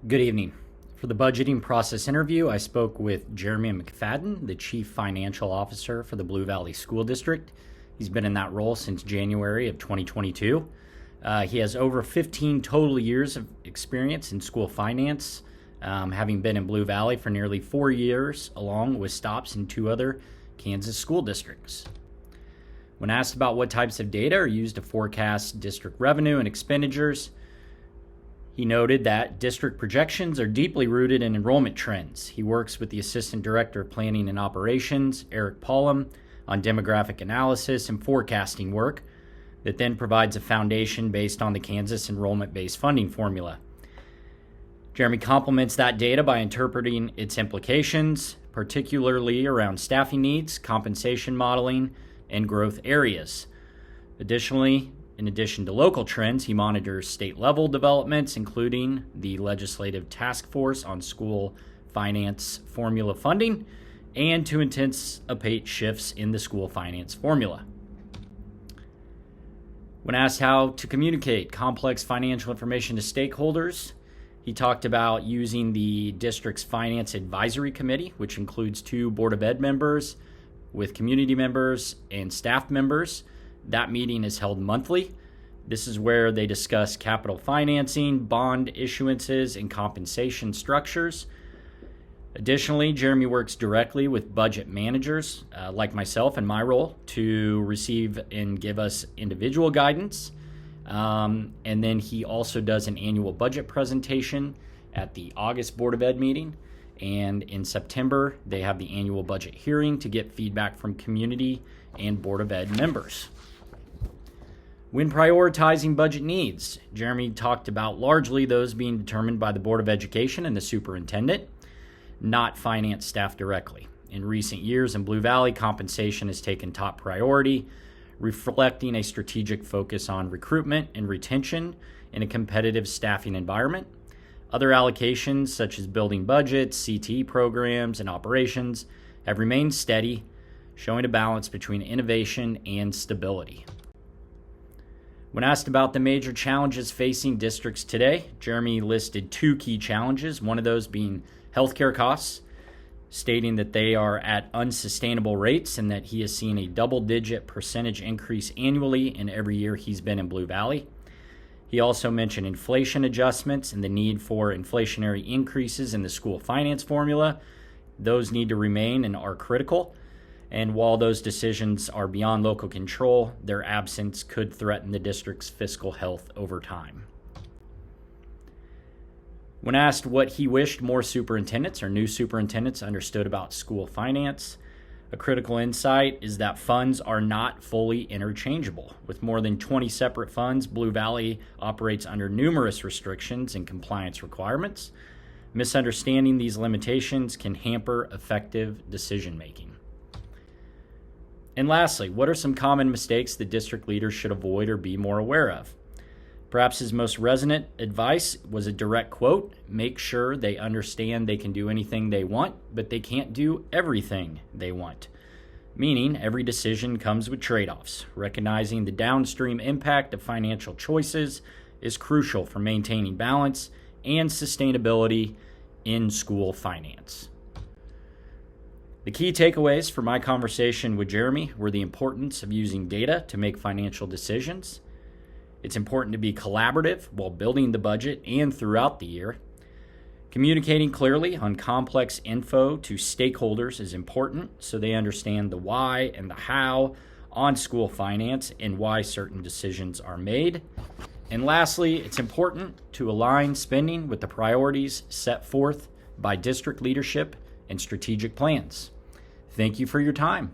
Good evening. For the budgeting process interview, I spoke with Jeremy McFadden, the Chief Financial Officer for the Blue Valley School District. He's been in that role since January of 2022. He has over 15 total years of experience in school finance, having been in Blue Valley for nearly 4 years, along with stops in 2 other Kansas school districts. When asked about what types of data are used to forecast district revenue and expenditures, he noted that district projections are deeply rooted in enrollment trends. He works with the Assistant Director of Planning and Operations, Eric Paulum, on demographic analysis and forecasting work that then provides a foundation based on the Kansas enrollment-based funding formula. Jeremy complements that data by interpreting its implications, particularly around staffing needs, compensation modeling, and growth areas. Additionally, in addition to local trends, he monitors state-level developments, including the Legislative Task Force on School Finance Formula Funding, and to anticipate shifts in the school finance formula. When asked how to communicate complex financial information to stakeholders, he talked about using the district's Finance Advisory Committee, which includes 2 Board of Ed members with community members and staff members. That meeting is held monthly. This is where they discuss capital financing, bond issuances, and compensation structures. Additionally, Jeremy works directly with budget managers, like myself in my role, to receive and give us individual guidance. And then he also does an annual budget presentation at the August Board of Ed meeting. And in September, they have the annual budget hearing to get feedback from community and Board of Ed members. When prioritizing budget needs, Jeremy talked about largely those being determined by the Board of Education and the superintendent, not finance staff directly. In recent years in Blue Valley, compensation has taken top priority, reflecting a strategic focus on recruitment and retention in a competitive staffing environment. Other allocations, such as building budgets, CTE programs, and operations, have remained steady, showing a balance between innovation and stability. When asked about the major challenges facing districts today, Jeremy listed 2 key challenges, one of those being healthcare costs, stating that they are at unsustainable rates and that he has seen a double-digit percentage increase annually in every year he's been in Blue Valley. He also mentioned inflation adjustments and the need for inflationary increases in the school finance formula. Those need to remain and are critical. And while those decisions are beyond local control, their absence could threaten the district's fiscal health over time. When asked what he wished more superintendents or new superintendents understood about school finance, a critical insight is that funds are not fully interchangeable. With more than 20 separate funds, Blue Valley operates under numerous restrictions and compliance requirements. Misunderstanding these limitations can hamper effective decision-making. And lastly, what are some common mistakes that district leaders should avoid or be more aware of? Perhaps his most resonant advice was a direct quote: make sure they understand they can do anything they want, but they can't do everything they want. Meaning, every decision comes with trade-offs. Recognizing the downstream impact of financial choices is crucial for maintaining balance and sustainability in school finance. The key takeaways for my conversation with Jeremy were the importance of using data to make financial decisions. It's important to be collaborative while building the budget and throughout the year. Communicating clearly on complex info to stakeholders is important so they understand the why and the how on school finance and why certain decisions are made. And lastly, it's important to align spending with the priorities set forth by district leadership and strategic plans. Thank you for your time.